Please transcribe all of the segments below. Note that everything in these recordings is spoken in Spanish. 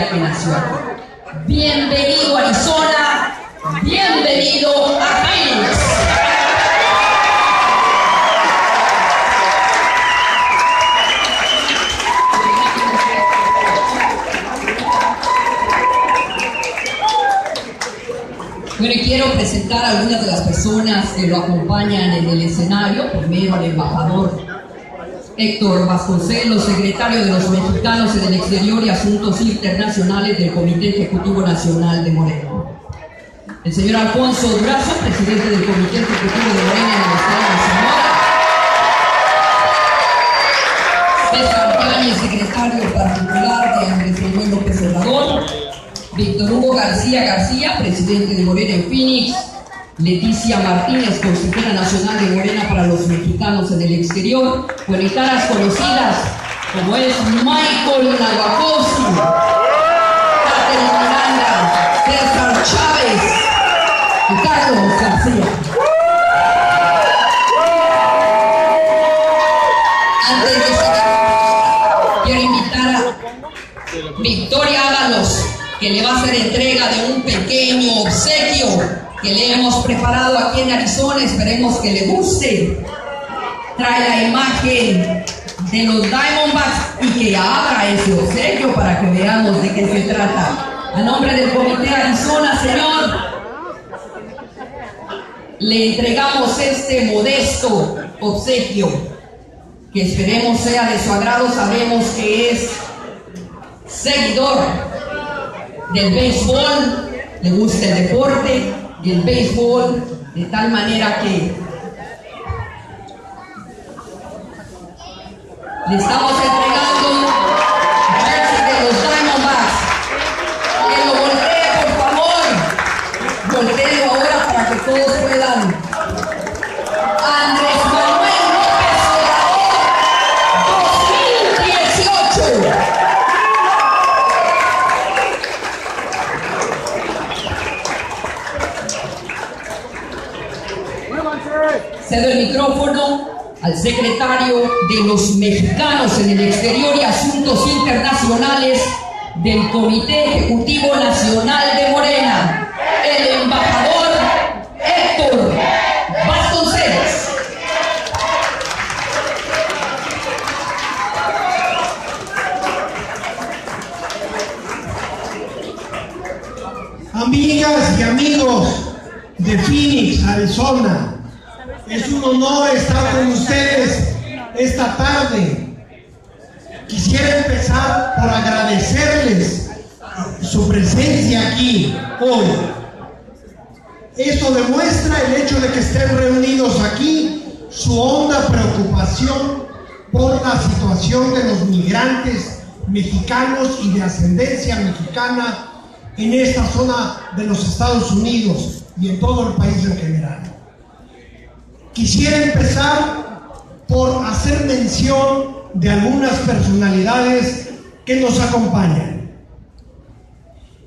que nació aquí. Bienvenido a Arizona, bienvenido a Phoenix. Bueno, y quiero presentar a algunas de las personas que lo acompañan en el escenario. Primero al embajador Héctor Vasconcelos, secretario de los Mexicanos en el Exterior y Asuntos Internacionales del Comité Ejecutivo Nacional de Morena. El señor Alfonso Durazo, presidente del Comité Ejecutivo de Morena en el Estado de Sonora. César Yáñez, secretario particular de Andrés Manuel López Obrador. Víctor Hugo García, presidente de Morena en Phoenix. Leticia Martínez, consejera nacional de Morena para los mexicanos en el exterior. Bueno, y caras conocidas como es Michael Nowakowski, Catherine Miranda, César Chávez y Carlos García. Antes de seguir, quiero invitar a Victoria Ábalos, que le va a hacer entrega de un pequeño obsequio que le hemos preparado aquí en Arizona. Esperemos que le guste. Trae la imagen de los Diamondbacks y que abra ese obsequio para que veamos de qué se trata. A nombre del Comité Arizona, señor, le entregamos este modesto obsequio que esperemos sea de su agrado. Sabemos que es seguidor del béisbol, le gusta el deporte y el béisbol, de tal manera que le estamos entregando el jersey de los Diamondbacks. Que lo voltee, por favor. Volteo ahora para que todos puedan. Andrés Manuel López Obrador 2018. Cedo el micrófono al secretario de los Mexicanos en el Exterior y Asuntos Internacionales del Comité Ejecutivo Nacional de Morena, el embajador Héctor Vasconcelos. Amigas y amigos de Phoenix, Arizona, es un honor estar con ustedes esta tarde. Quisiera empezar por agradecerles su presencia aquí hoy. Esto demuestra el hecho de que estén reunidos aquí, su honda preocupación por la situación de los migrantes mexicanos y de ascendencia mexicana en esta zona de los Estados Unidos y en todo el país en general. Quisiera empezar por hacer mención de algunas personalidades que nos acompañan.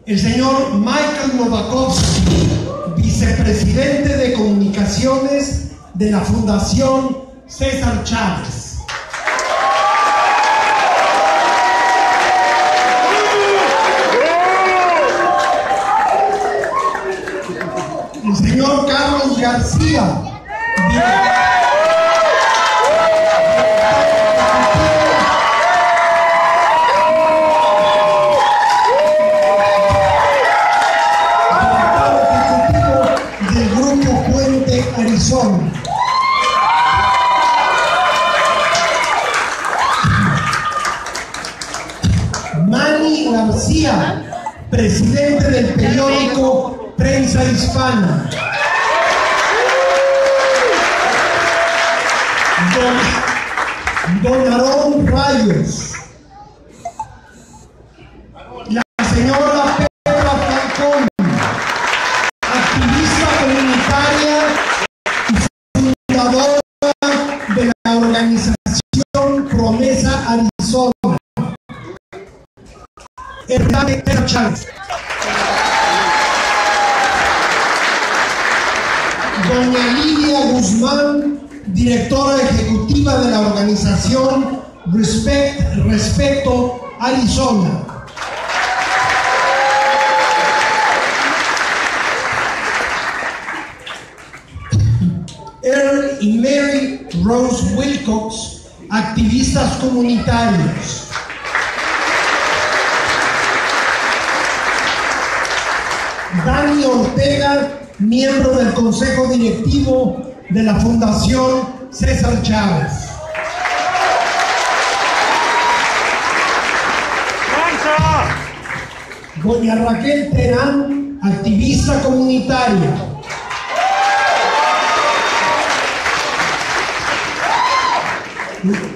El señor Michael Nowakowski, vicepresidente de comunicaciones de la Fundación César Chávez. El señor Carlos García, del Grupo Puente Arizona. Manny García, presidente del periódico Prensa Hispana. Don Aarón Rayos. La señora Petra Falcón, activista comunitaria y fundadora de la organización Promesa Arizona. Hernán Chávez. Doña Lidia Guzmán, directora ejecutiva de la organización Respeto Arizona. y Mary Rose Wilcox, activistas comunitarios. Dani Ortega, miembro del Consejo Directivo de la Fundación César Chávez. Doña Raquel Terán, activista comunitaria.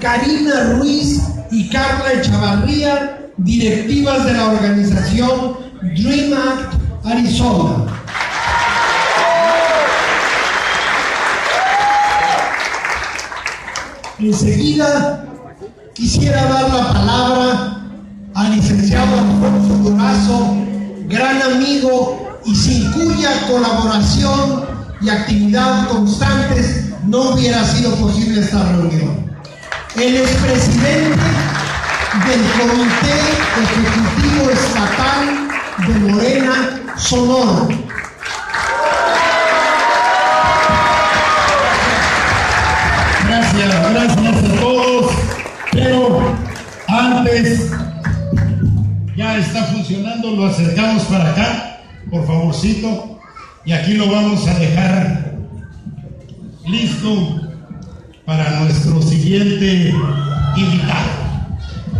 Karina Ruiz y Carla Echavarría, directivas de la organización Dream Act Arizona. Enseguida quisiera dar la palabra al licenciado Alfonso Durazo, gran amigo y sin cuya colaboración y actividad constantes no hubiera sido posible esta reunión. Él es presidente del Comité Ejecutivo Estatal de Morena, Sonora. Gracias a todos, pero antes, ya está funcionando, lo acercamos para acá, por favorcito, y aquí lo vamos a dejar listo para nuestro siguiente invitado.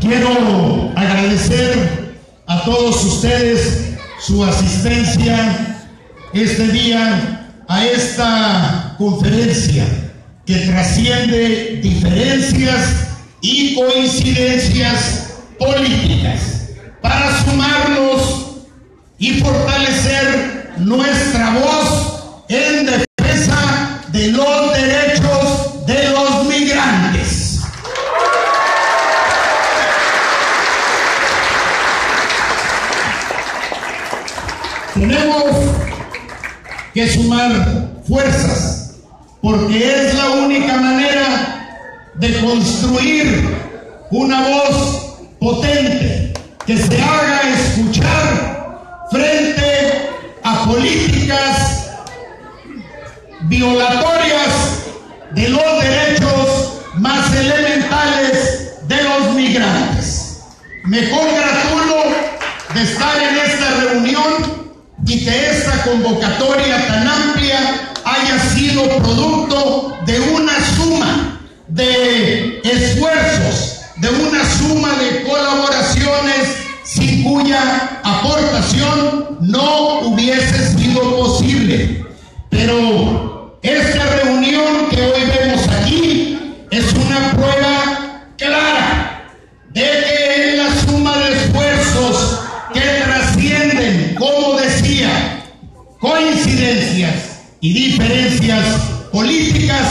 Quiero agradecer a todos ustedes su asistencia este día a esta conferencia que trasciende diferencias y coincidencias políticas para sumarnos y fortalecer nuestra voz en defensa de los derechos de los migrantes. Tenemos que sumar fuerzas, porque es la única manera de construir una voz potente que se haga escuchar frente a políticas violatorias de los derechos más elementales de los migrantes. Me congratulo de estar en esta reunión y que esta convocatoria tan amplia haya sido producto de una suma de esfuerzos, de una suma de colaboraciones sin cuya aportación no hubiese sido posible. Pero esta reunión que hoy vemos aquí es una prueba clara de que en la suma de esfuerzos que trascienden, como decía, coincidencias y diferencias políticas,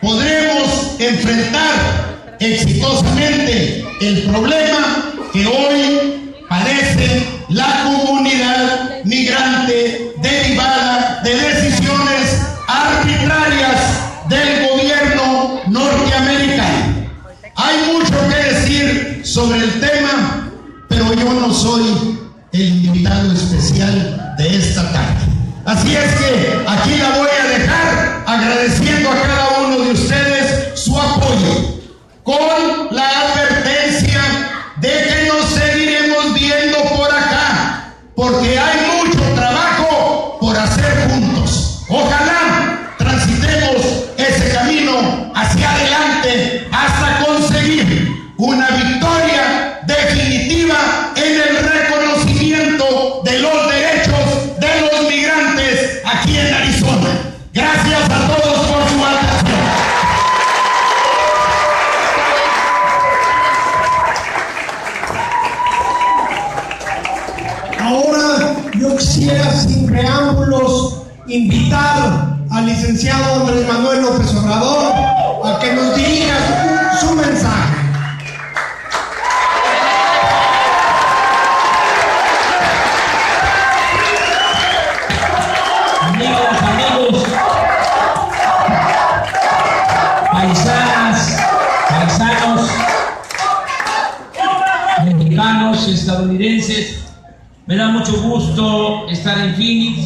podremos enfrentar exitosamente el problema que hoy padece la comunidad migrante derivada de decisiones arbitrarias del gobierno norteamericano. Hay mucho que decir sobre el tema, pero yo no soy el invitado especial de esta tarde. Así es que aquí la voy a dejar agradeciendo a cada uno de ustedes su apoyo, con la advertencia de que nos seguiremos viendo por acá, porque hay mucho trabajo por hacer juntos. Ojalá transitemos ese camino hacia adelante hasta conseguir una victoria definitiva en el reconocimiento de los derechos de los migrantes aquí en Arizona. Gracias a todos por su atención. Ahora yo quisiera, sin preámbulos, invitar al licenciado Andrés Manuel López Obrador a que nos dirija su mensaje. Amigos, paisanos, mexicanos, estadounidenses, me da mucho gusto estar en Phoenix,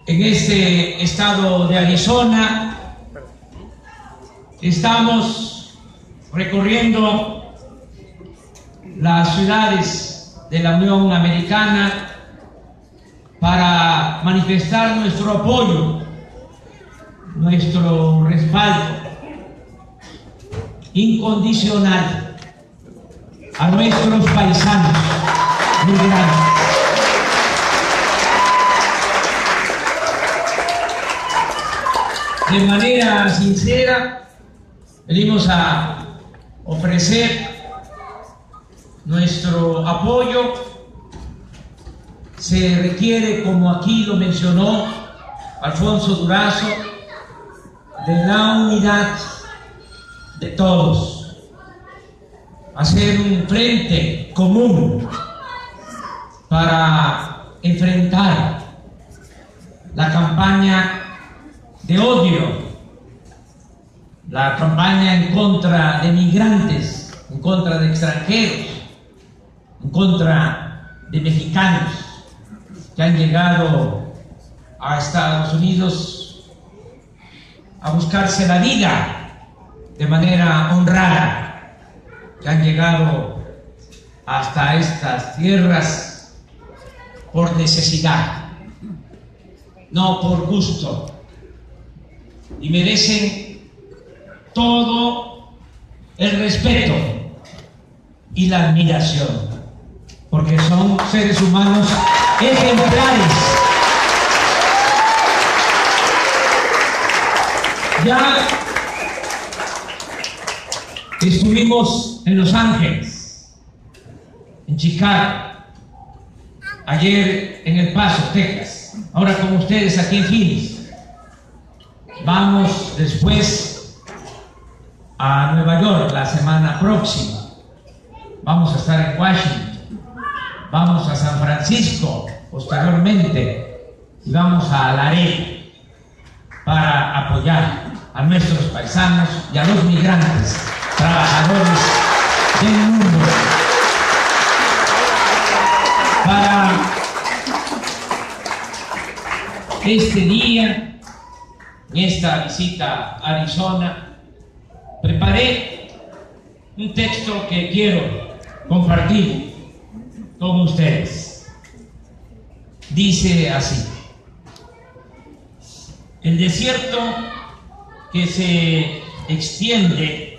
en este estado de Arizona, Estamos recorriendo las ciudades de la Unión Americana para manifestar nuestro apoyo, nuestro respaldo incondicional a nuestros paisanos migrantes. De manera sincera, venimos a ofrecer nuestro apoyo. Se requiere, como aquí lo mencionó Alfonso Durazo, de la unidad de todos, hacer un frente común para enfrentar la campaña de odio, la campaña en contra de migrantes, en contra de extranjeros, en contra de mexicanos que han llegado a Estados Unidos a buscarse la vida de manera honrada, que han llegado hasta estas tierras por necesidad, no por gusto, y merecen todo el respeto y la admiración, porque son seres humanos ejemplares. Ya estuvimos en Los Ángeles, en Chicago, ayer en El Paso, Texas, ahora con ustedes aquí en Phoenix. Vamos después a Nueva York la semana próxima. Vamos a estar en Washington. Vamos a San Francisco posteriormente. Y vamos a Laredo para apoyar a nuestros paisanos y a los migrantes, trabajadores del mundo. Para este día, en esta visita a Arizona, preparé un texto que quiero compartir con ustedes. Dice así: el desierto que se extiende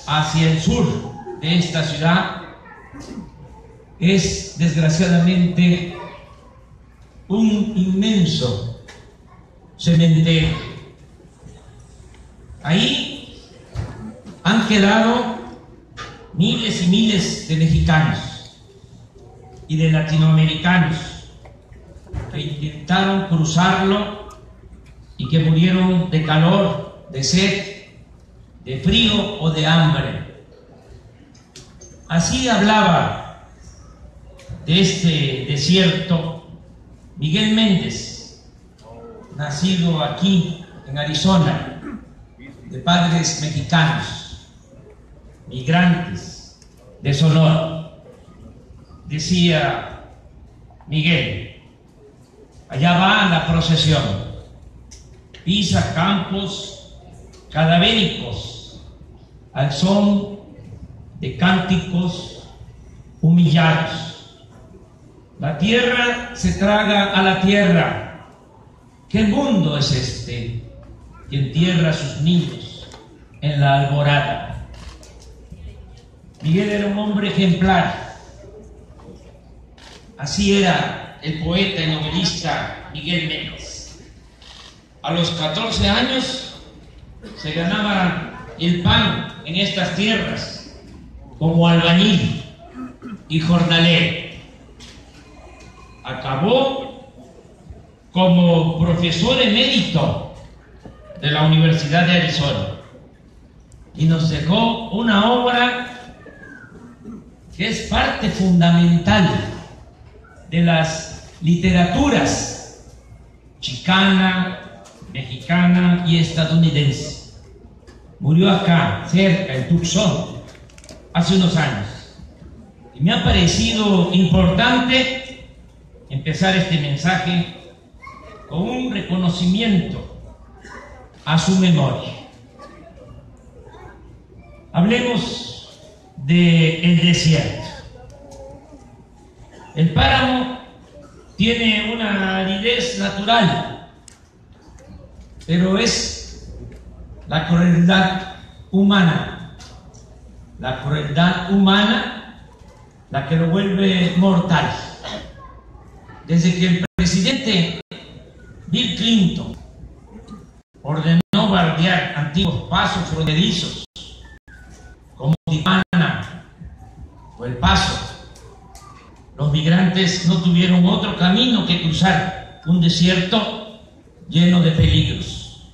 hacia el sur de esta ciudad es desgraciadamente un inmenso cementerio. Ahí han quedado miles y miles de mexicanos y de latinoamericanos que intentaron cruzarlo y que murieron de calor, de sed, de frío o de hambre. Así hablaba de este desierto Miguel Méndez, nacido aquí en Arizona, de padres mexicanos, migrantes de Sonora. Decía Miguel: allá va la procesión, pisa campos cadavéricos al son de cánticos humillados. La tierra se traga a la tierra. ¿Qué mundo es este que entierra a sus niños en la alborada? Miguel era un hombre ejemplar. Así era el poeta y novelista Miguel Méndez. A los 14 años se ganaba el pan en estas tierras como albañil y jornalero. Acabó como profesor emérito de la Universidad de Arizona y nos dejó una obra que es parte fundamental de las literaturas chicana, mexicana y estadounidense. Murió acá, cerca, en Tucson, hace unos años. Y me ha parecido importante empezar este mensaje con un reconocimiento a su memoria. Hablemos del desierto. El páramo tiene una aridez natural, pero es la crueldad humana la que lo vuelve mortal. Desde que el presidente Bill Clinton ordenó bardear antiguos pasos fronterizos como Tijuana o El Paso, los migrantes no tuvieron otro camino que cruzar un desierto lleno de peligros.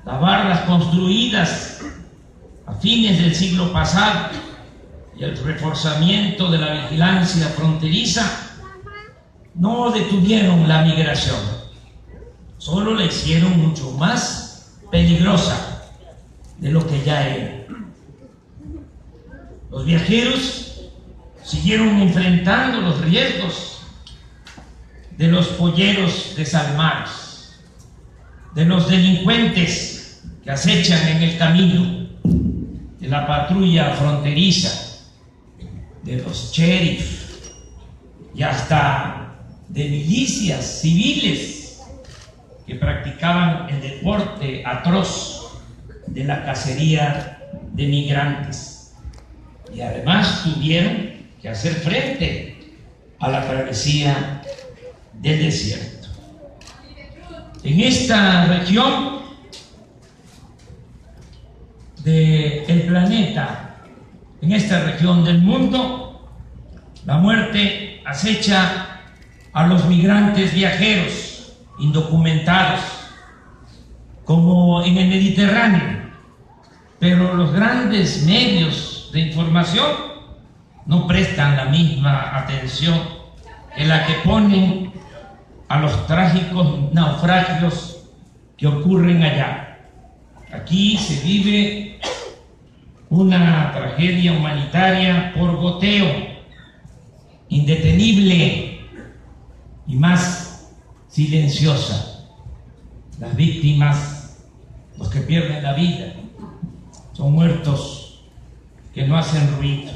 Las barras construidas a fines del siglo pasado y el reforzamiento de la vigilancia fronteriza no detuvieron la migración, solo la hicieron mucho más peligrosa de lo que ya era. Los viajeros siguieron enfrentando los riesgos de los polleros desalmados, de los delincuentes que acechan en el camino, de la patrulla fronteriza, de los sheriff y hasta de milicias civiles que practicaban el deporte atroz de la cacería de migrantes, y además tuvieron que hacer frente a la travesía del desierto. En esta región del planeta, en esta región del mundo, la muerte acecha a los migrantes viajeros indocumentados, como en el Mediterráneo, pero los grandes medios de información no prestan la misma atención que la que ponen a los trágicos naufragios que ocurren allá. Aquí se vive una tragedia humanitaria por goteo, indetenible y más silenciosa. Las víctimas, los que pierden la vida, son muertos que no hacen ruido.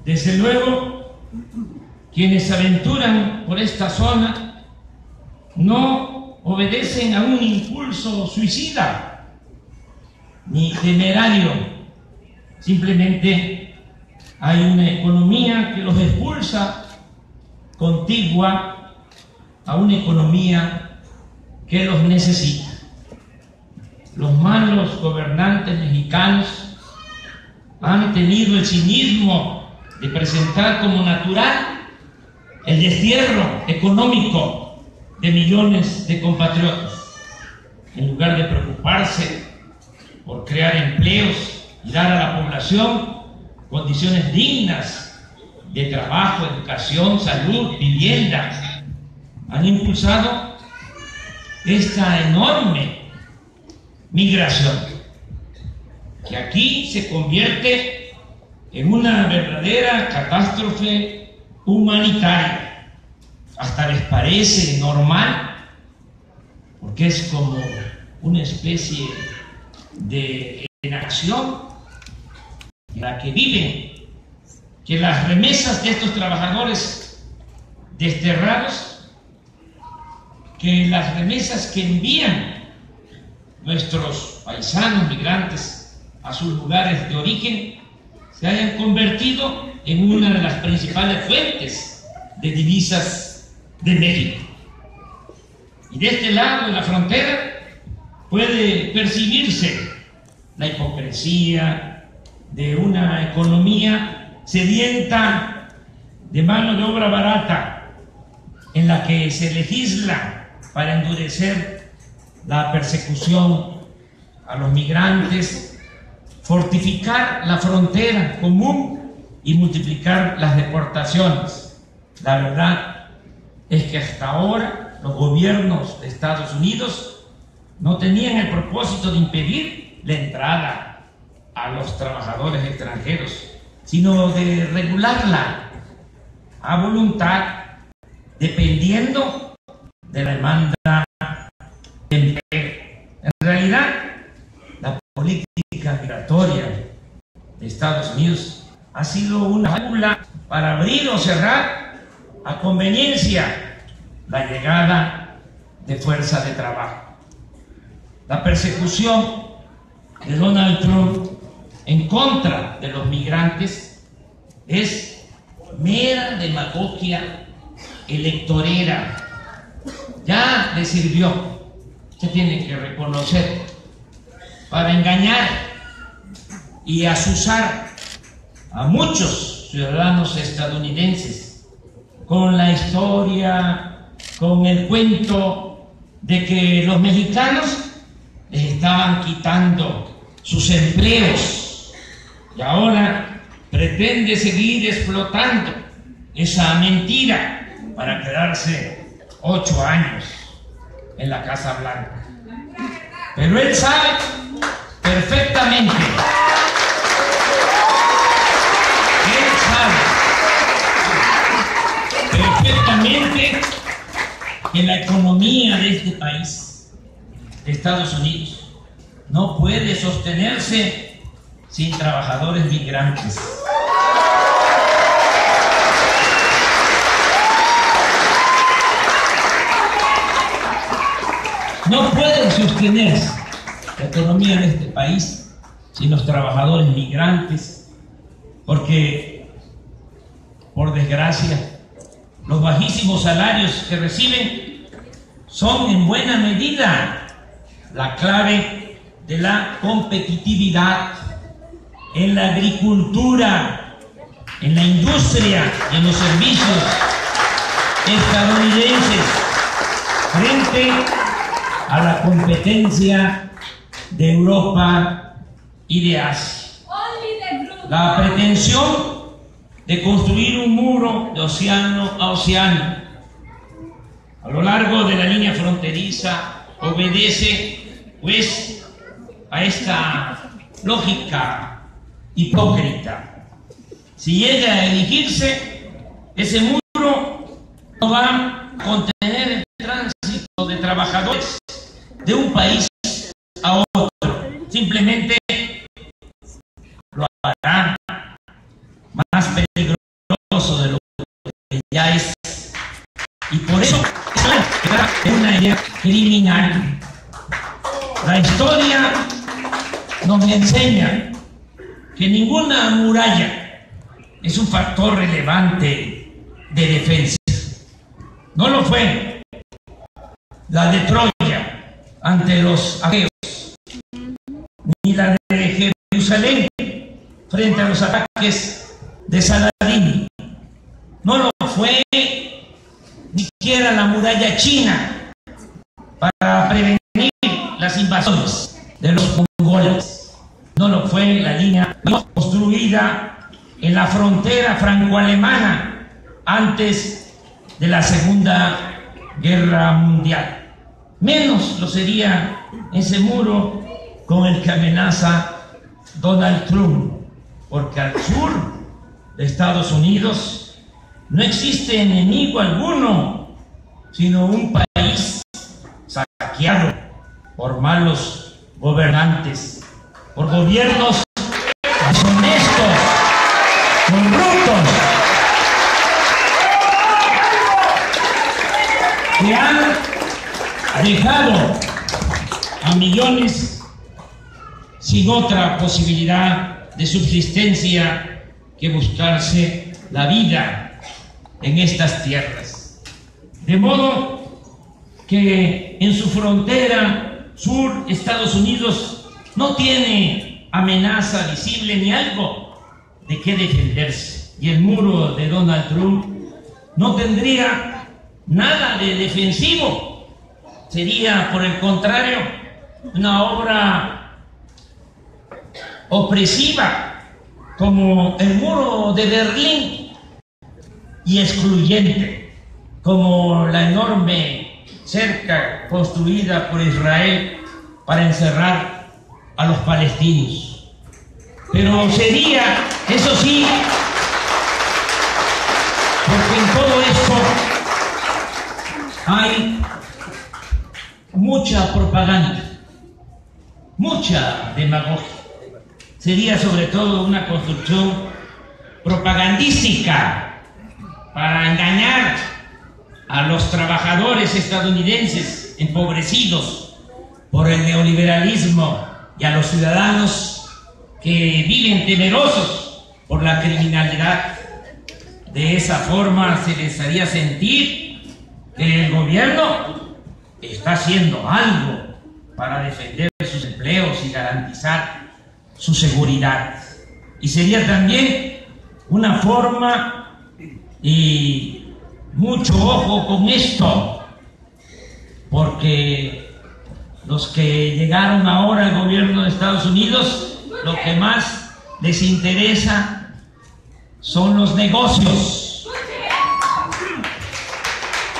Desde luego, quienes se aventuran por esta zona no obedecen a un impulso suicida ni temerario. Simplemente hay una economía que los expulsa, contigua a una economía que los necesita. Los malos gobernantes mexicanos han tenido el cinismo de presentar como natural el destierro económico de millones de compatriotas, en lugar de preocuparse por crear empleos y dar a la población condiciones dignas de trabajo, educación, salud, vivienda. Han impulsado esta enorme migración, que aquí se convierte en una verdadera catástrofe humanitaria. Hasta les parece normal, porque es como una especie de enación en la que viven, que las remesas de estos trabajadores desterrados, que las remesas que envían nuestros paisanos migrantes a sus lugares de origen, se hayan convertido en una de las principales fuentes de divisas de México. Y de este lado de la frontera puede percibirse la hipocresía de una economía sedienta de mano de obra barata, en la que se legisla para endurecer la persecución a los migrantes, fortificar la frontera común y multiplicar las deportaciones. La verdad es que hasta ahora los gobiernos de Estados Unidos no tenían el propósito de impedir la entrada a los trabajadores extranjeros, sino de regularla a voluntad, dependiendo de la demanda de empleo. En realidad, la política migratoria Estados Unidos ha sido una válvula para abrir o cerrar a conveniencia la llegada de fuerza de trabajo. La persecución de Donald Trump en contra de los migrantes es mera demagogia electorera. Ya le sirvió, se tiene que reconocer, para engañar y asusar a muchos ciudadanos estadounidenses con la historia, con el cuento de que los mexicanos les estaban quitando sus empleos, y ahora pretende seguir explotando esa mentira para quedarse 8 años en la Casa Blanca. Pero él sabe perfectamente, que la economía de este país, de Estados Unidos, no puede sostenerse sin trabajadores migrantes. No puede sostenerse la economía de este país sin los trabajadores migrantes, porque, por desgracia, los bajísimos salarios que reciben son en buena medida la clave de la competitividad en la agricultura, en la industria y en los servicios estadounidenses frente a la competencia de Europa y de Asia. La pretensión de construir un muro de océano a océano a lo largo de la línea fronteriza obedece, pues, a esta lógica hipócrita. Si llega a erigirse, ese muro no va a contener el tránsito de trabajadores de un país a otro, simplemente lo hará más peligroso de lo que ya es, y por eso es una idea criminal. La historia nos enseña que ninguna muralla es un factor relevante de defensa. No lo fue la de Troya ante los aqueos, ni la de Jerusalén frente a los ataques de Saladín. No lo fue ni siquiera la muralla china para prevenir las invasiones de los mongoles. No lo fue la línea construida en la frontera franco-alemana antes de la Segunda Guerra Mundial. Menos lo sería ese muro con el que amenaza Donald Trump, porque al sur de Estados Unidos no existe enemigo alguno, sino un país saqueado por malos gobernantes, por gobiernos deshonestos, corruptos, que han dejado a millones sin otra posibilidad de subsistencia que buscarse la vida en estas tierras. De modo que en su frontera sur, Estados Unidos no tiene amenaza visible ni algo de qué defenderse. Y el muro de Donald Trump no tendría nada de defensivo. Sería, por el contrario, una obra opresiva, como el muro de Berlín, y excluyente, como la enorme cerca construida por Israel para encerrar a los palestinos. Pero sería, eso sí, porque en todo esto hay mucha propaganda, mucha demagogia. sería sobre todo una construcción propagandística para engañar a los trabajadores estadounidenses empobrecidos por el neoliberalismo y a los ciudadanos que viven temerosos por la criminalidad. De esa forma se les haría sentir que el gobierno está haciendo algo para defender sus empleos y garantizar su seguridad. Y sería también una forma, y mucho ojo con esto, porque los que llegaron ahora al gobierno de Estados Unidos, lo que más les interesa son los negocios.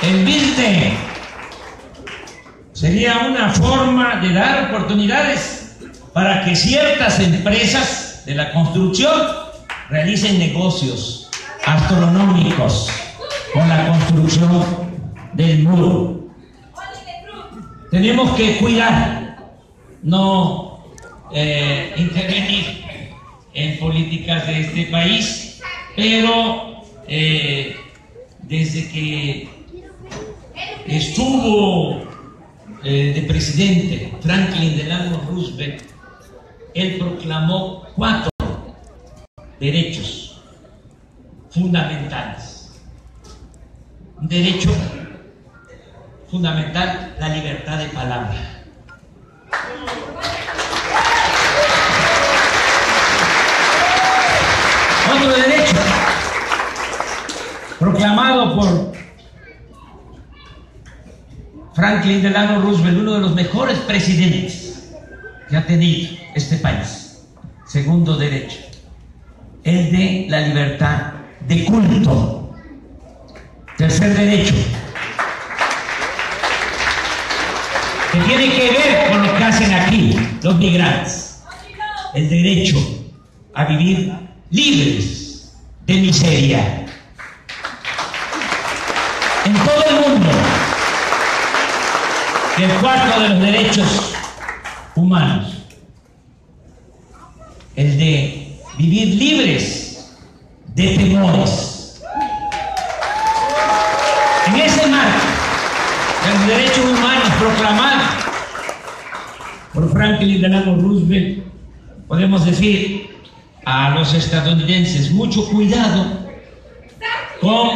El business sería una forma de dar oportunidades para que ciertas empresas de la construcción realicen negocios astronómicos con la construcción del muro. Tenemos que cuidar, no intervenir en políticas de este país, pero desde que estuvo de presidente Franklin Delano Roosevelt, él proclamó 4 derechos fundamentales. Un derecho fundamental, la libertad de palabra. Otro derecho proclamado por Franklin Delano Roosevelt, uno de los mejores presidentes que ha tenido este país. Segundo derecho, el de la libertad de culto. Tercer derecho, que tiene que ver con lo que hacen aquí los migrantes, el derecho a vivir libres de miseria. En todo el mundo, el cuarto de los derechos humanos, el de vivir libres de temores. En ese marco de los derechos humanos proclamados por Franklin Delano Roosevelt, podemos decir a los estadounidenses: mucho cuidado con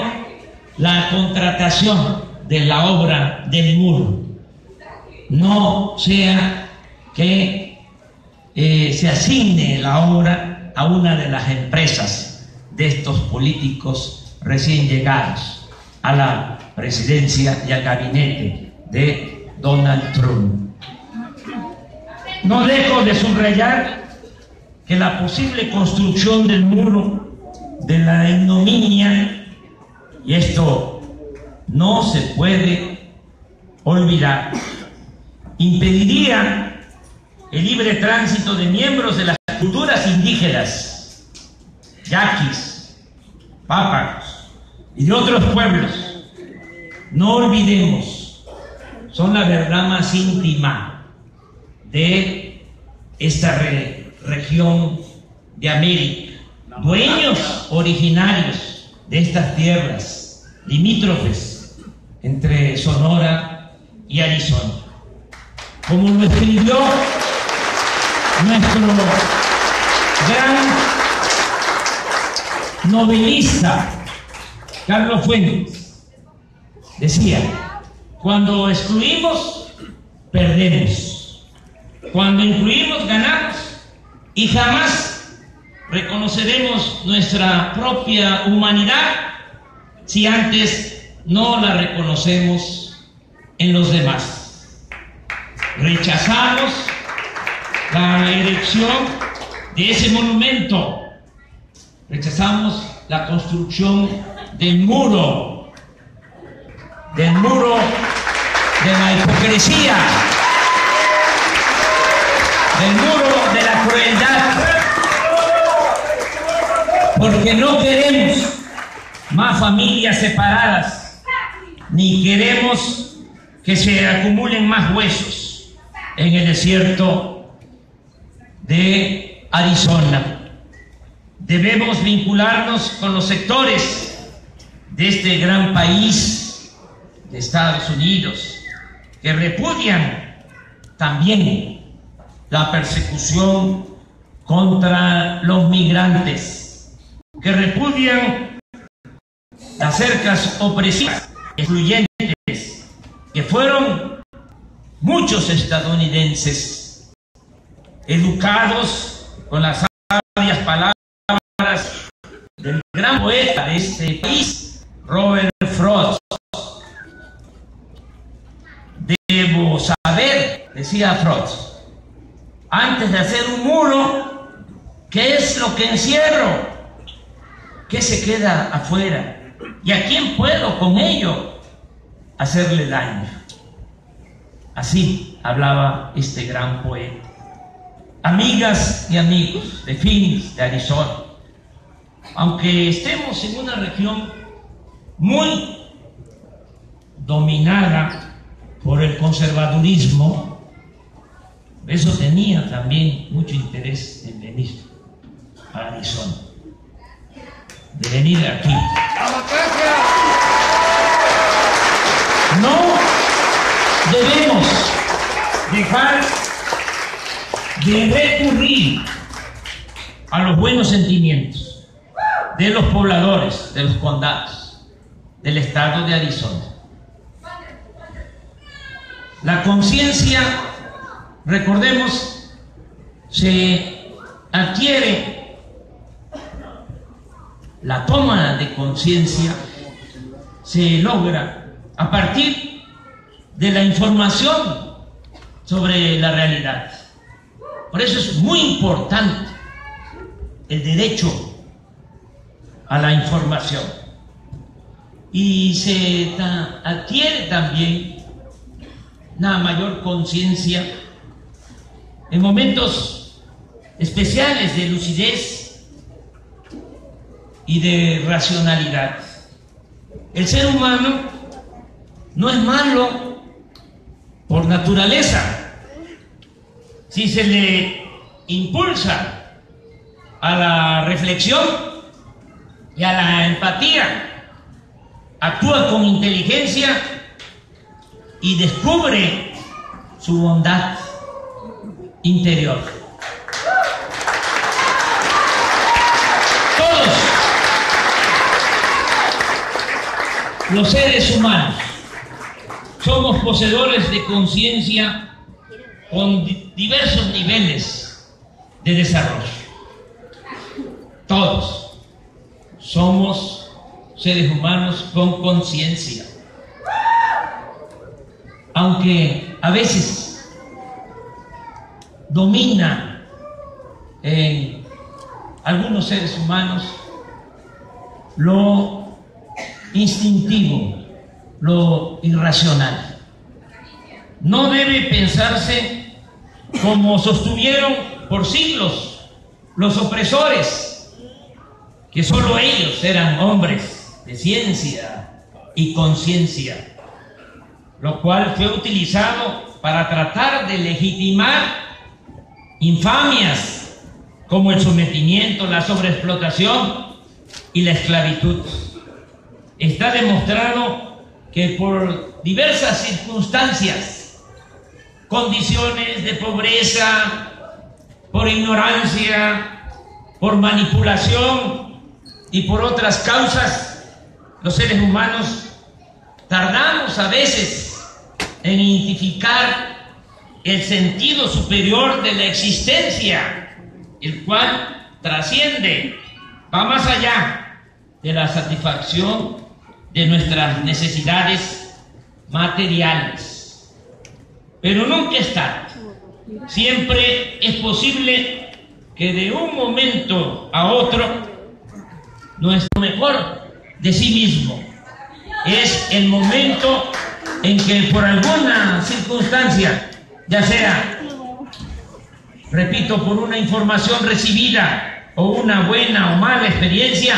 la contratación de la obra del muro. No sea que se asigne la obra a una de las empresas de estos políticos recién llegados a la presidencia y al gabinete de Donald Trump. No dejo de subrayar que la posible construcción del muro de la ignominia, y esto no se puede olvidar, impediría el libre tránsito de miembros de las culturas indígenas, yaquis, pápagos y de otros pueblos. No olvidemos, son la verdad más íntima de esta región de América, dueños originarios de estas tierras limítrofes entre Sonora y Arizona. Como lo escribió nuestro gran novelista Carlos Fuentes, decía: cuando excluimos, perdemos; cuando incluimos, ganamos; y jamás reconoceremos nuestra propia humanidad si antes no la reconocemos en los demás. Rechazamos la erección de ese monumento, rechazamos la construcción del muro de la hipocresía, del muro de la crueldad, porque no queremos más familias separadas, ni queremos que se acumulen más huesos en el desierto de Arizona. Debemos vincularnos con los sectores de este gran país de Estados Unidos que repudian también la persecución contra los migrantes, que repudian las cercas opresivas, excluyentes, que fueron muchos estadounidenses educados con las sabias palabras del gran poeta de este país, Robert Frost. Debo saber, decía Frost, antes de hacer un muro, ¿qué es lo que encierro? ¿Qué se queda afuera? ¿Y a quién puedo con ello hacerle daño? Así hablaba este gran poeta. Amigas y amigos de Phoenix, de Arizona, aunque estemos en una región muy dominada por el conservadurismo, eso tenía también mucho interés en venir a Arizona, de venir aquí. No debemos dejar de recurrir a los buenos sentimientos de los pobladores de los condados del estado de Arizona. La conciencia, recordemos, se adquiere, la toma de conciencia se logra a partir de la información sobre la realidad. Por eso es muy importante el derecho a la información. Y se adquiere también una mayor conciencia en momentos especiales de lucidez y de racionalidad. El ser humano no es malo por naturaleza. Si se le impulsa a la reflexión y a la empatía, actúa con inteligencia y descubre su bondad interior. Todos los seres humanos somos poseedores de conciencia con diversos niveles de desarrollo. Todos somos seres humanos con conciencia. Aunque a veces domina en algunos seres humanos lo instintivo, lo irracional. No debe pensarse como sostuvieron por siglos los opresores, que solo ellos eran hombres de ciencia y conciencia, lo cual fue utilizado para tratar de legitimar infamias como el sometimiento, la sobreexplotación y la esclavitud. Está demostrado que por diversas circunstancias, condiciones de pobreza, por ignorancia, por manipulación y por otras causas, los seres humanos tardamos a veces en identificar el sentido superior de la existencia, el cual trasciende, va más allá de la satisfacción de nuestras necesidades materiales. Pero nunca es tarde. Siempre es posible que de un momento a otro nuestro mejor de sí mismo es el momento en que por alguna circunstancia, ya sea, repito, por una información recibida o una buena o mala experiencia,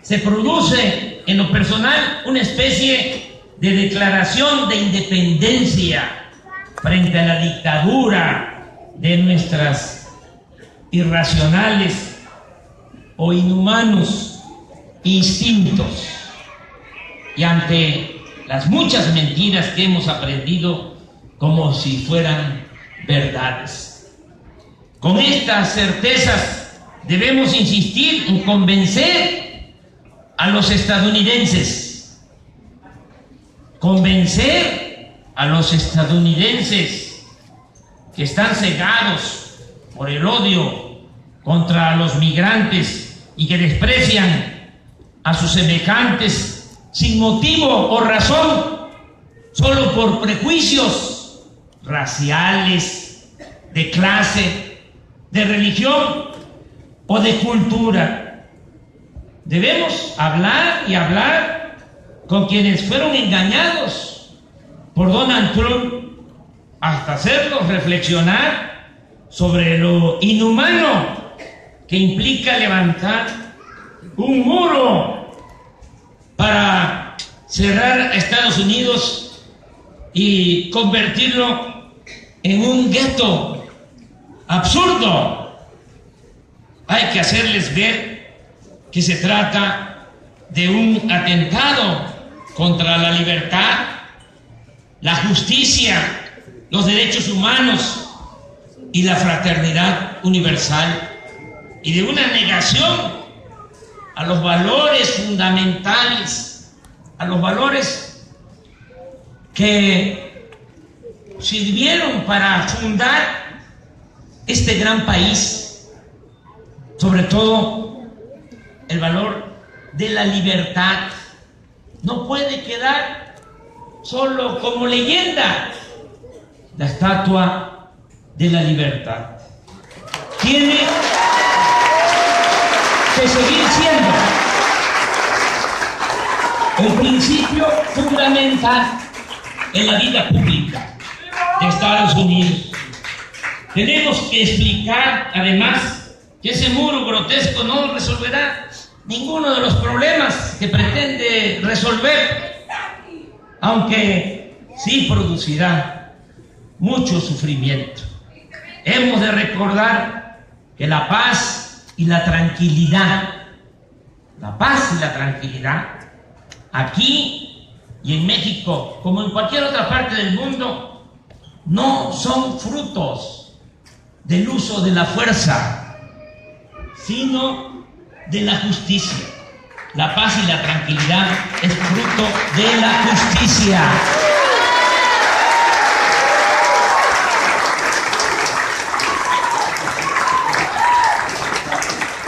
se produce en lo personal una especie de declaración de independencia frente a la dictadura de nuestras irracionales o inhumanos instintos y ante las muchas mentiras que hemos aprendido como si fueran verdades. Con estas certezas debemos insistir en convencer a los estadounidenses, que están cegados por el odio contra los migrantes y que desprecian a sus semejantes sin motivo o razón, solo por prejuicios raciales, de clase, de religión o de cultura. Debemos hablar y hablar con quienes fueron engañados por Donald Trump hasta hacerlos reflexionar sobre lo inhumano que implica levantar un muro para cerrar a Estados Unidos y convertirlo en un gueto absurdo. Hay que hacerles ver que se trata de un atentado contra la libertad, la justicia, los derechos humanos y la fraternidad universal, y de una negación a los valores fundamentales, a los valores que sirvieron para fundar este gran país, sobre todo el valor de la libertad. No puede quedar solo como leyenda la Estatua de la Libertad. Tiene que seguir siendo el principio fundamental en la vida pública de Estados Unidos. Tenemos que explicar, además, que ese muro grotesco no resolverá ninguno de los problemas que pretende resolver, aunque sí producirá mucho sufrimiento. Hemos de recordar que la paz y la tranquilidad, aquí y en México, como en cualquier otra parte del mundo, no son frutos del uso de la fuerza, sino de la justicia. La paz y la tranquilidad es fruto de la justicia.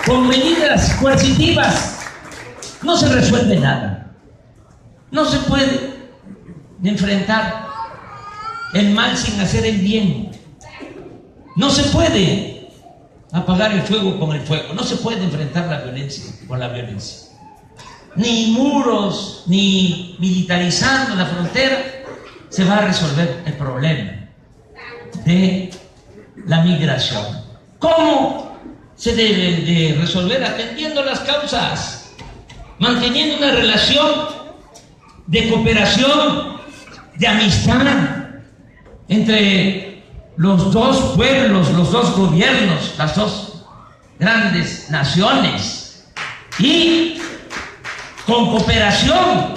Con medidas coercitivas no se resuelve nada. No se puede enfrentar el mal sin hacer el bien. No se puede apagar el fuego con el fuego. No se puede enfrentar la violencia con la violencia. Ni muros, ni militarizando la frontera se va a resolver el problema de la migración. ¿Cómo se debe de resolver? Atendiendo las causas, manteniendo una relación de cooperación, de amistad entre los dos pueblos, los dos gobiernos, las dos grandes naciones, y con cooperación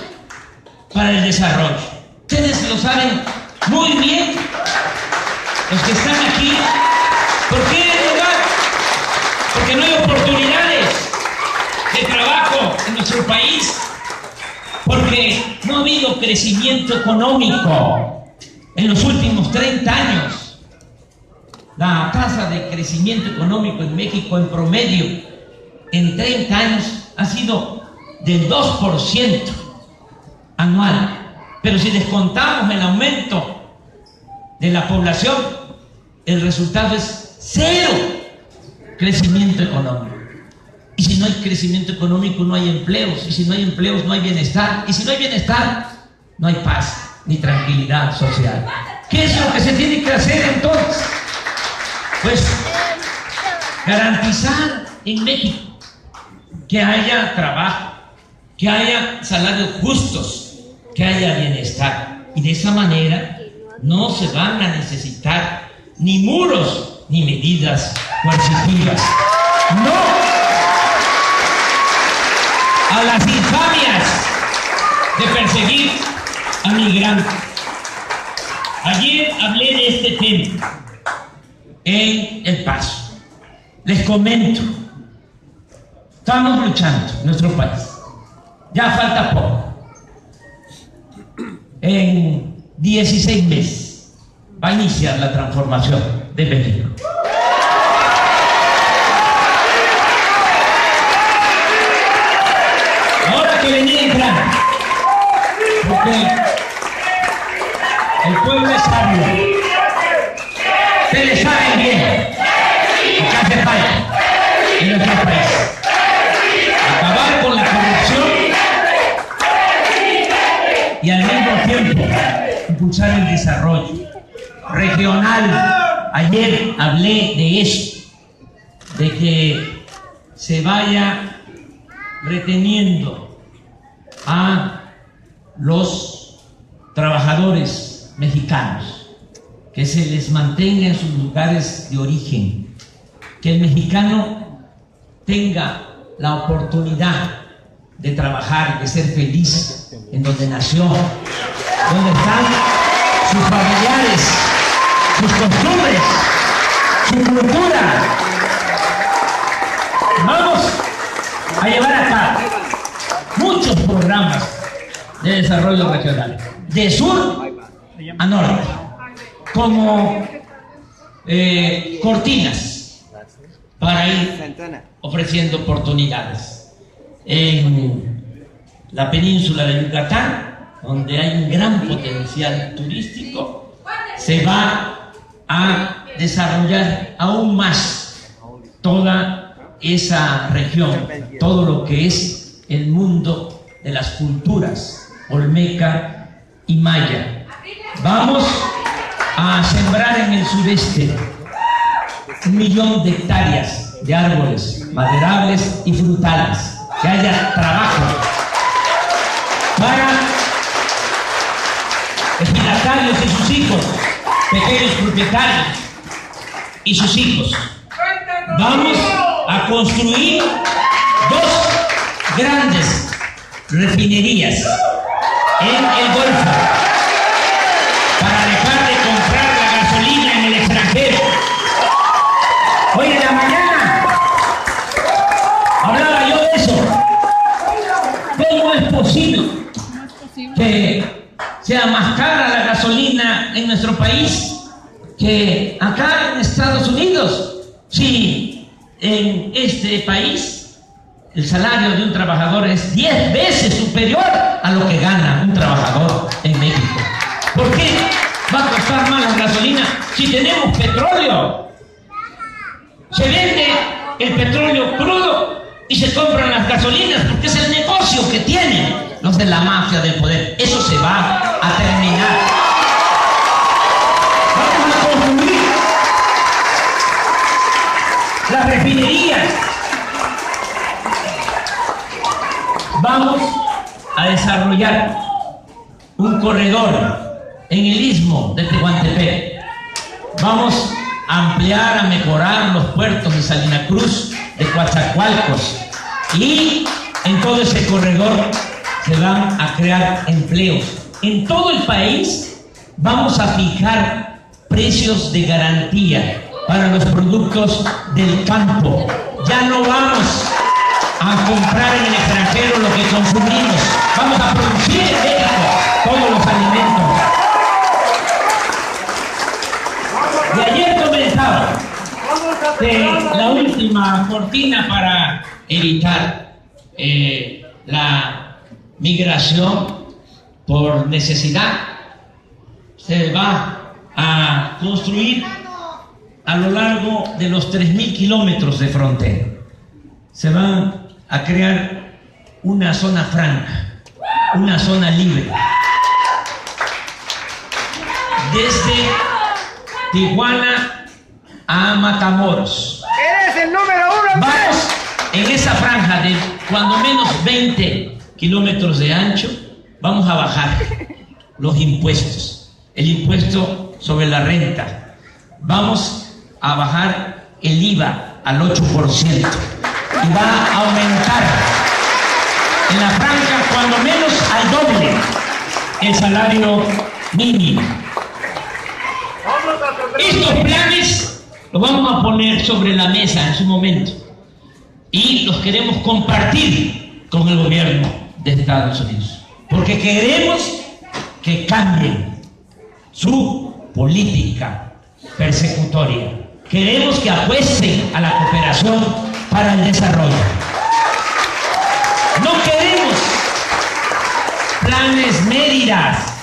para el desarrollo. Ustedes lo saben muy bien, los que están aquí. ¿Por qué hay lugar? Porque no hay oportunidades de trabajo en nuestro país, porque no ha habido crecimiento económico en los últimos 30 años. La tasa de crecimiento económico en México en promedio en 30 años ha sido del 2% anual, pero si descontamos el aumento de la población, el resultado es cero crecimiento económico. Y si no hay crecimiento económico, no hay empleos, y si no hay empleos, no hay bienestar, y si no hay bienestar, no hay paz ni tranquilidad social. ¿Qué es lo que se tiene que hacer entonces? Pues garantizar en México que haya trabajo, que haya salarios justos, que haya bienestar, y de esa manera no se van a necesitar ni muros ni medidas coercitivas. No a las infamias de perseguir a migrantes. Ayer hablé de este tema en El Paso. Les comento, estamos luchando en nuestro país. Ya falta poco. En 16 meses va a iniciar la transformación de México. Ahora que venía entrando, porque el pueblo es sabio, ustedes saben bien lo que hace falta en nuestro país. Acabar con la corrupción y al mismo tiempo impulsar el desarrollo regional. Ayer hablé de eso, de que se vaya reteniendo a los trabajadores mexicanos, que se les mantenga en sus lugares de origen, que el mexicano tenga la oportunidad de trabajar, de ser feliz en donde nació, donde están sus familiares, sus costumbres, su cultura. Vamos a llevar a cabo muchos programas de desarrollo regional, de sur a norte, como cortinas para ir ofreciendo oportunidades. En la península de Yucatán, donde hay un gran potencial turístico, se va a desarrollar aún más toda esa región, todo lo que es el mundo de las culturas olmeca y maya. Vamos a sembrar en el sureste 1 millón de hectáreas de árboles maderables y frutales, que haya trabajo para ejidatarios y sus hijos, pequeños propietarios y sus hijos. Vamos a construir 2 grandes refinerías en el Golfo para dejar de comprar la gasolina en el extranjero. Hoy en la mañana hablaba yo de eso. ¿Cómo es posible que sea más cara la gasolina en nuestro país que acá en Estados Unidos? Si en este país el salario de un trabajador es 10 veces superior a lo que gana un trabajador en México. ¿Por qué va a costar más la gasolina si tenemos petróleo? Se vende el petróleo crudo y se compran las gasolinas porque es el negocio que tienen los de la mafia del poder. Eso se va a terminar. Vamos a construir las refinerías. Vamos a desarrollar un corredor en el istmo de Tehuantepec. Vamos a ampliar, a mejorar los puertos de Salina Cruz, de Coatzacoalcos, y en todo ese corredor se van a crear empleos. En todo el país vamos a fijar precios de garantía para los productos del campo. Ya no vamos a comprar en el extranjero lo que consumimos. Vamos a producir en México todos los alimentos. Y ayer comentaba que la última cortina para evitar la migración por necesidad se va a construir a lo largo de los 3.000 kilómetros de frontera. Se van a crear una zona franca, una zona libre. Desde Tijuana a Matamoros. ¡Eres el número 1! Vamos en esa franja de cuando menos 20 kilómetros de ancho, vamos a bajar los impuestos. El impuesto sobre la renta. Vamos a bajar el IVA al 8% y va a aumentar en la franja cuando menos al doble el salario mínimo. Estos planes los vamos a poner sobre la mesa en su momento y los queremos compartir con el gobierno de Estados Unidos, porque queremos que cambien su política persecutoria. Queremos que apuesten a la cooperación para el desarrollo. No queremos planes Méridas.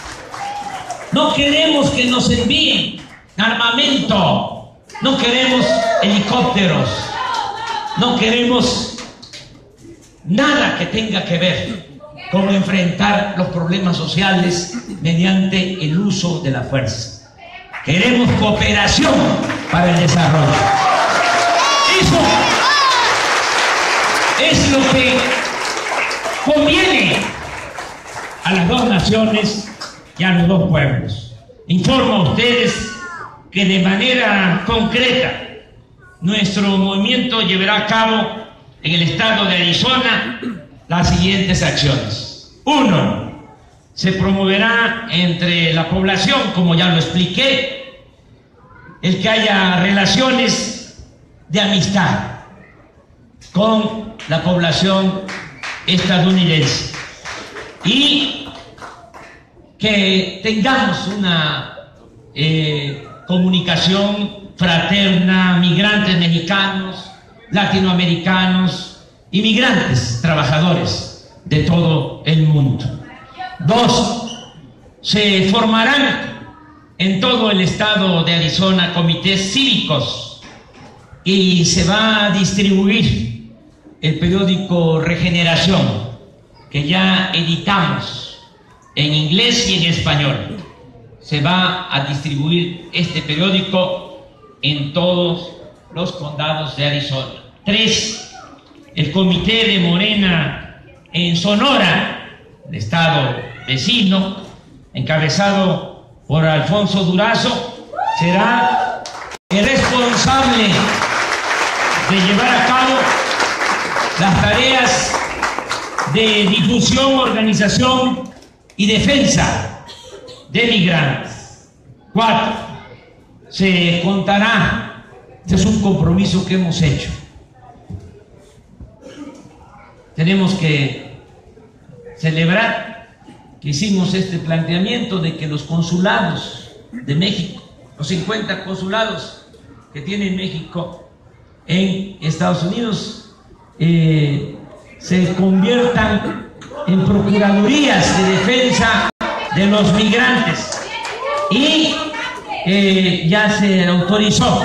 No queremos que nos envíen armamento. No queremos helicópteros. No queremos nada que tenga que ver con enfrentar los problemas sociales mediante el uso de la fuerza. Queremos cooperación para el desarrollo. Eso es lo que conviene a las dos naciones y a los dos pueblos. Informo a ustedes que de manera concreta nuestro movimiento llevará a cabo en el estado de Arizona las siguientes acciones. 1. Se promoverá entre la población, como ya lo expliqué, el que haya relaciones de amistad con la población estadounidense y que tengamos una comunicación fraterna, migrantes mexicanos, latinoamericanos, inmigrantes, trabajadores de todo el mundo. 2. Se formarán en todo el estado de Arizona comités cívicos y se va a distribuir el periódico Regeneración, que ya editamos en inglés y en español. Se va a distribuir este periódico en todos los condados de Arizona. 3. El comité de Morena en Sonora, el estado vecino, encabezado por Alfonso Durazo, será el responsable de llevar a cabo las tareas de difusión, organización y defensa de migrantes. 4. Se contará, este es un compromiso que hemos hecho. Tenemos que celebrar que hicimos este planteamiento de que los consulados de México, los 50 consulados que tiene México en Estados Unidos, se conviertan en procuradurías de defensa de los migrantes y ya se autorizó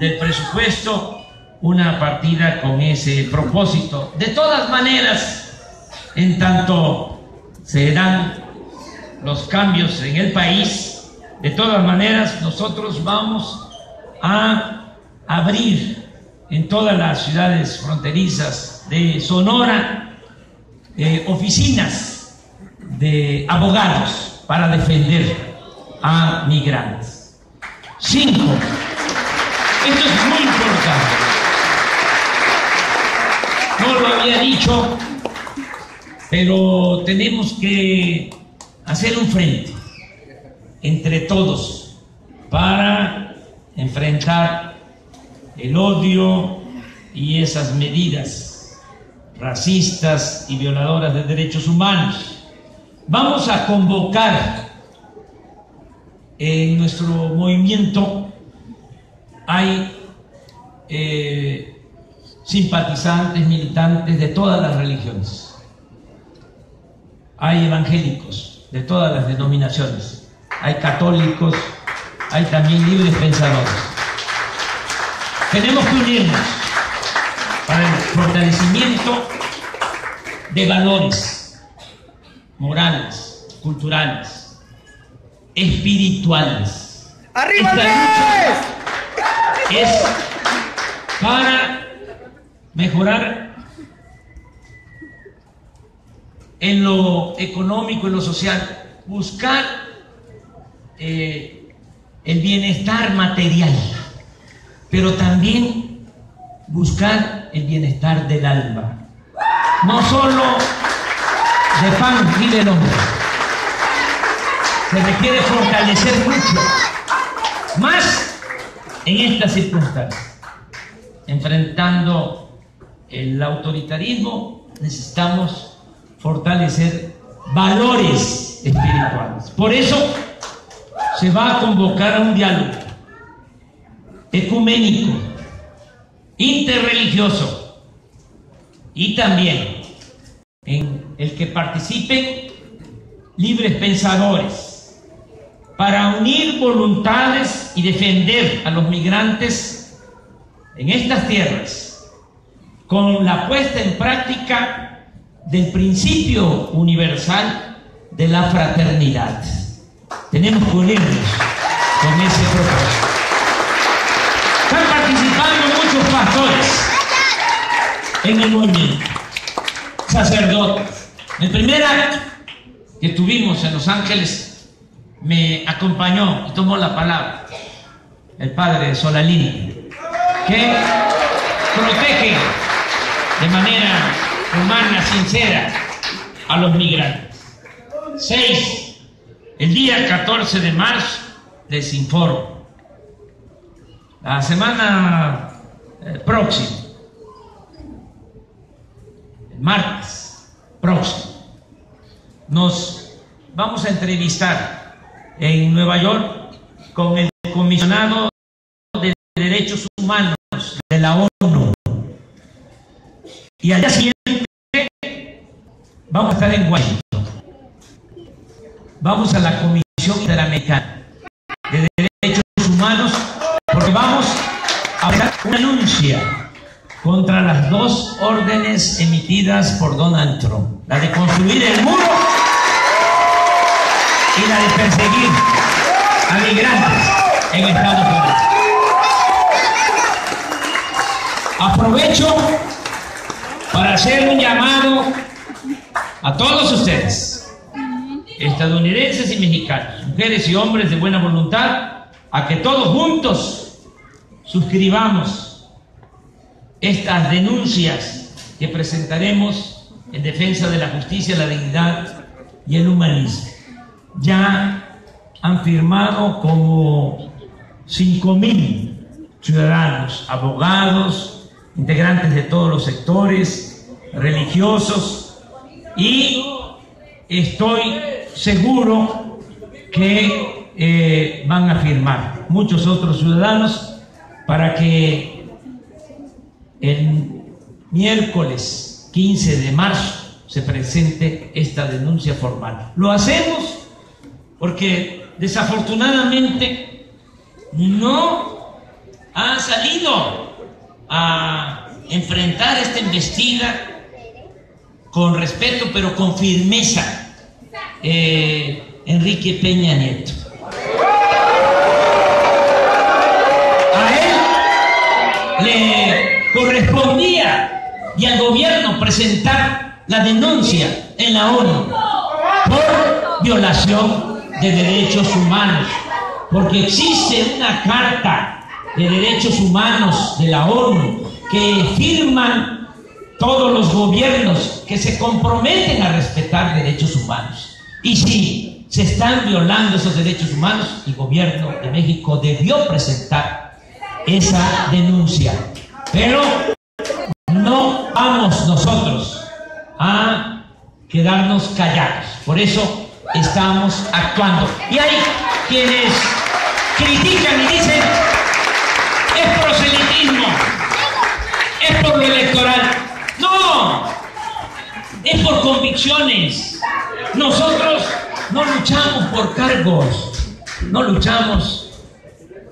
del presupuesto una partida con ese propósito. De todas maneras, en tanto se dan los cambios en el país, de todas maneras nosotros vamos a abrir en todas las ciudades fronterizas de Sonora oficinas de abogados para defender a migrantes. 5. Esto es muy importante. No lo había dicho, pero tenemos que hacer un frente entre todos para enfrentar el odio y esas medidas racistas y violadoras de derechos humanos. Vamos a convocar en nuestro movimiento, hay simpatizantes, militantes de todas las religiones. Hay evangélicos de todas las denominaciones. Hay católicos, hay también libres pensadores. Tenemos que unirnos para el fortalecimiento de valores morales, culturales, espirituales. ¡Arriba, Andrés! Es para mejorar en lo económico, en lo social, buscar el bienestar material, pero también buscar el bienestar del alma, no solo de pan vive el hombre. Se requiere fortalecer mucho, más en estas circunstancias. Enfrentando el autoritarismo, necesitamos fortalecer valores espirituales. Por eso se va a convocar a un diálogo ecuménico, interreligioso, y también en el que participen libres pensadores para unir voluntades y defender a los migrantes en estas tierras con la puesta en práctica del principio universal de la fraternidad. Tenemos que unirnos con ese propósito. Están participando muchos pastores en el movimiento, sacerdotes. El primer acto que tuvimos en Los Ángeles me acompañó y tomó la palabra el padre Solalini, que protege de manera humana, sincera, a los migrantes. 6. El día 14 de marzo les informo. La semana próxima, el martes próximo, nos vamos a entrevistar en Nueva York con el comisionado de Derechos Humanos de la ONU. Y al día siguiente vamos a estar en Washington. Vamos a la Comisión Interamericana de Derechos Humanos, porque vamos a hacer una denuncia contra las 2 órdenes emitidas por Donald Trump: la de construir el muro y la de perseguir a migrantes en Estados Unidos. Aprovecho para hacer un llamado a todos ustedes, estadounidenses y mexicanos, mujeres y hombres de buena voluntad, a que todos juntos suscribamos estas denuncias que presentaremos en defensa de la justicia, la dignidad y el humanismo. Ya han firmado como 5,000 ciudadanos, abogados, integrantes de todos los sectores religiosos, y estoy seguro que van a firmar muchos otros ciudadanos para que el miércoles 15 de marzo se presente esta denuncia formal. Lo hacemos porque desafortunadamente no ha salido a enfrentar esta embestida con respeto, pero con firmeza, Enrique Peña Nieto. A él le correspondía y al gobierno presentar la denuncia en la ONU por violación de derechos humanos, porque existe una carta de derechos humanos de la ONU que firman todos los gobiernos que se comprometen a respetar derechos humanos. Y si se están violando esos derechos humanos, el gobierno de México debió presentar esa denuncia. Pero no vamos nosotros a quedarnos callados. Por eso estamos actuando. Y hay quienes critican y dicen: es proselitismo, es por lo electoral. No, es por convicciones. Nosotros no luchamos por cargos, no luchamos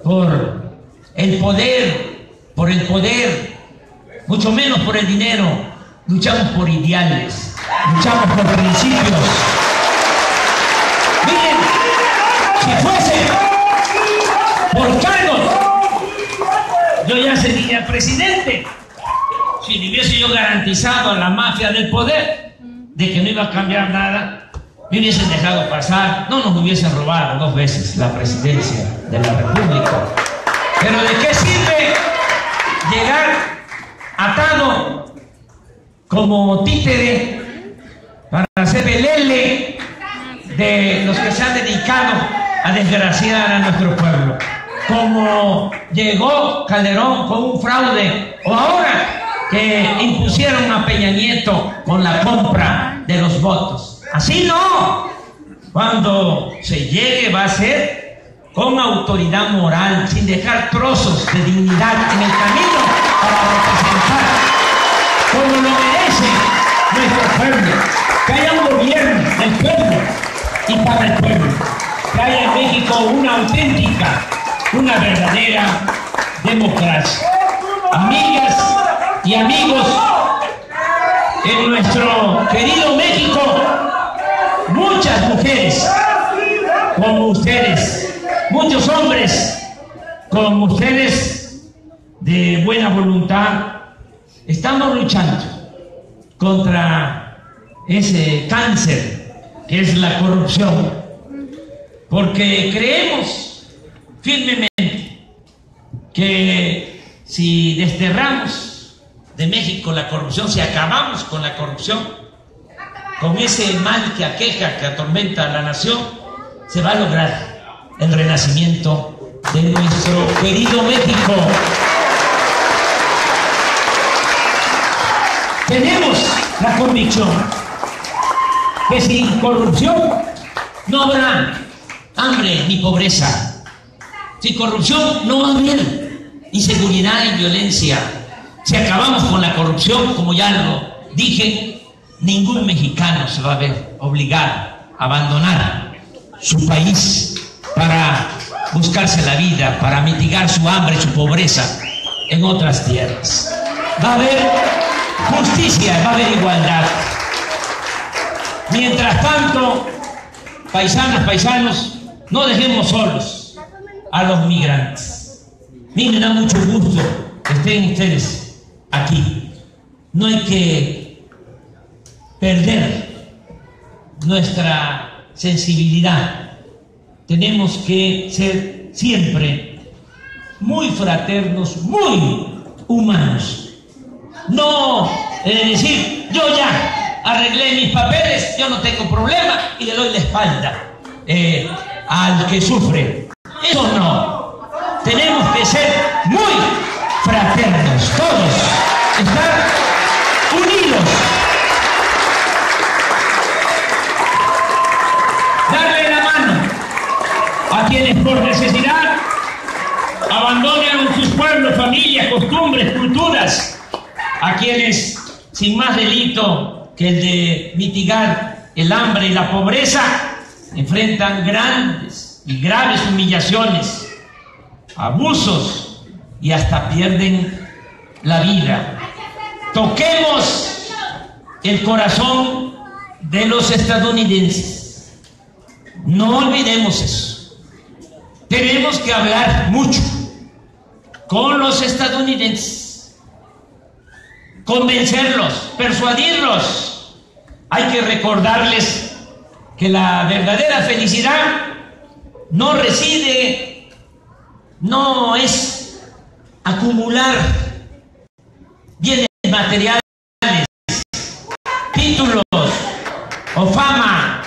por el poder, mucho menos por el dinero. Luchamos por ideales, luchamos por principios. Miren, si fuese por cargos, yo ya sería presidente. Si le hubiese yo garantizado a la mafia del poder de que no iba a cambiar nada, me hubiesen dejado pasar, no nos hubiesen robado 2 veces la presidencia de la República. Pero ¿de qué sirve llegar atado como títere para hacer pelele de los que se han dedicado a desgraciar a nuestro pueblo. Como llegó Calderón con un fraude, o ahora que impusieron a Peña Nieto con la compra de los votos. Así no. Cuando se llegue va a ser con autoridad moral, sin dejar trozos de dignidad en el camino para representar como lo merece nuestro pueblo. Que haya un gobierno del pueblo y para el pueblo. Que haya en México una auténtica, una verdadera democracia. Amigas y amigos, en nuestro querido México, muchas mujeres como ustedes, muchos hombres como ustedes de buena voluntad, estamos luchando contra ese cáncer que es la corrupción, porque creemos firmemente que si desterramos de México la corrupción, si acabamos con la corrupción, con ese mal que aqueja, que atormenta a la nación, se va a lograr el renacimiento de nuestro querido México. Tenemos la convicción que sin corrupción no habrá hambre ni pobreza. Sin corrupción no va a haber inseguridad y violencia. Si acabamos con la corrupción, como ya lo dije, ningún mexicano se va a ver obligado a abandonar su país para buscarse la vida, para mitigar su hambre y su pobreza en otras tierras. Va a haber justicia, va a haber igualdad. Mientras tanto, paisanas, paisanos, no dejemos solos a los migrantes. Me da mucho gusto que estén ustedes aquí. No hay que perder nuestra sensibilidad. Tenemos que ser siempre muy fraternos, muy humanos. No decir, yo ya arreglé mis papeles, yo no tengo problema y le doy la espalda al que sufre. Eso no. Tenemos que ser muy fraternos, todos, estar unidos, darle la mano a quienes por necesidad abandonan sus pueblos, familias, costumbres, culturas, a quienes sin más delito que el de mitigar el hambre y la pobreza enfrentan grandes y graves humillaciones, abusos y hasta pierden la vida. Toquemos el corazón de los estadounidenses. No olvidemos eso. Tenemos que hablar mucho con los estadounidenses, convencerlos, persuadirlos. Hay que recordarles que la verdadera felicidad no reside, no es acumular bienes materiales, títulos o fama,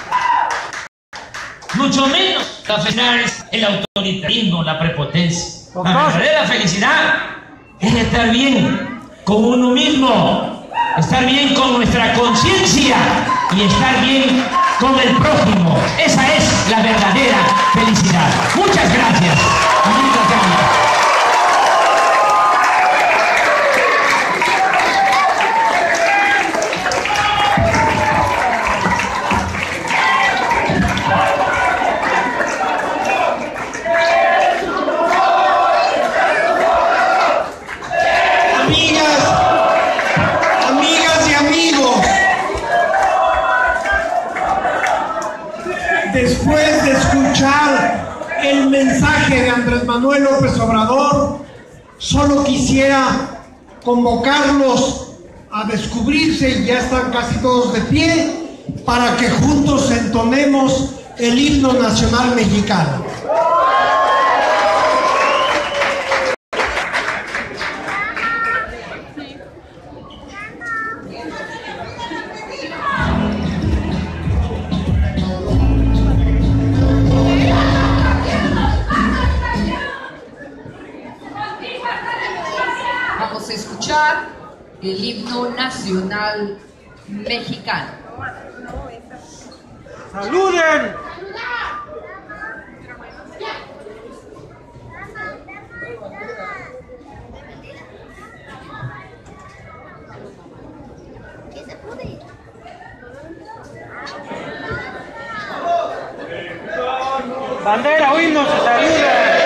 mucho menos la felicidad es el autoritarismo, la prepotencia. La verdadera felicidad es estar bien con uno mismo, estar bien con nuestra conciencia y estar bien con el prójimo. Esa es la verdadera felicidad. Muchas gracias. Después de escuchar el mensaje de Andrés Manuel López Obrador, solo quisiera convocarlos a descubrirse, y ya están casi todos de pie, para que juntos entonemos el himno nacional mexicano. el himno nacional mexicano. ¡Saluden! Bandera o himno se saluda.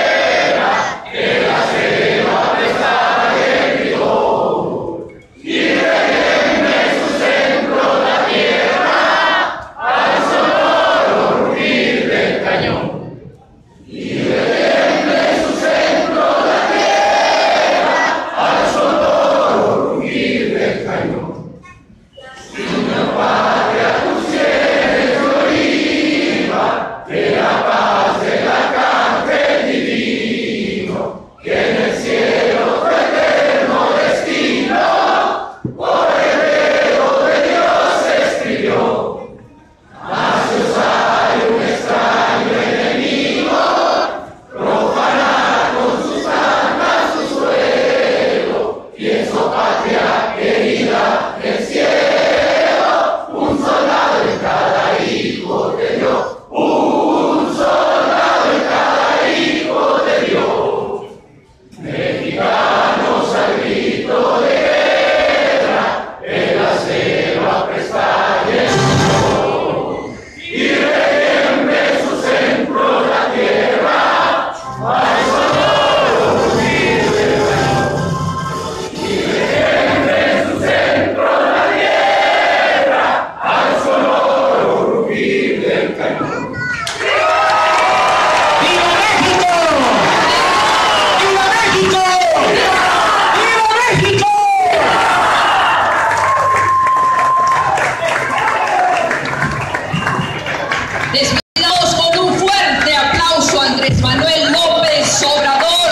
Despedimos con un fuerte aplauso a Andrés Manuel López Obrador,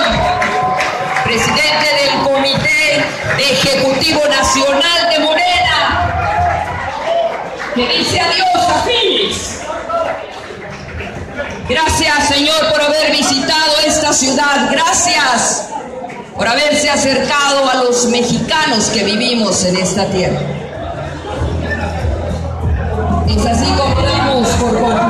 presidente del Comité Ejecutivo Nacional de Morena, que dice adiós a Phoenix. Gracias, Señor, por haber visitado esta ciudad. Gracias por haberse acercado a los mexicanos que vivimos en esta tierra. Es así como damos por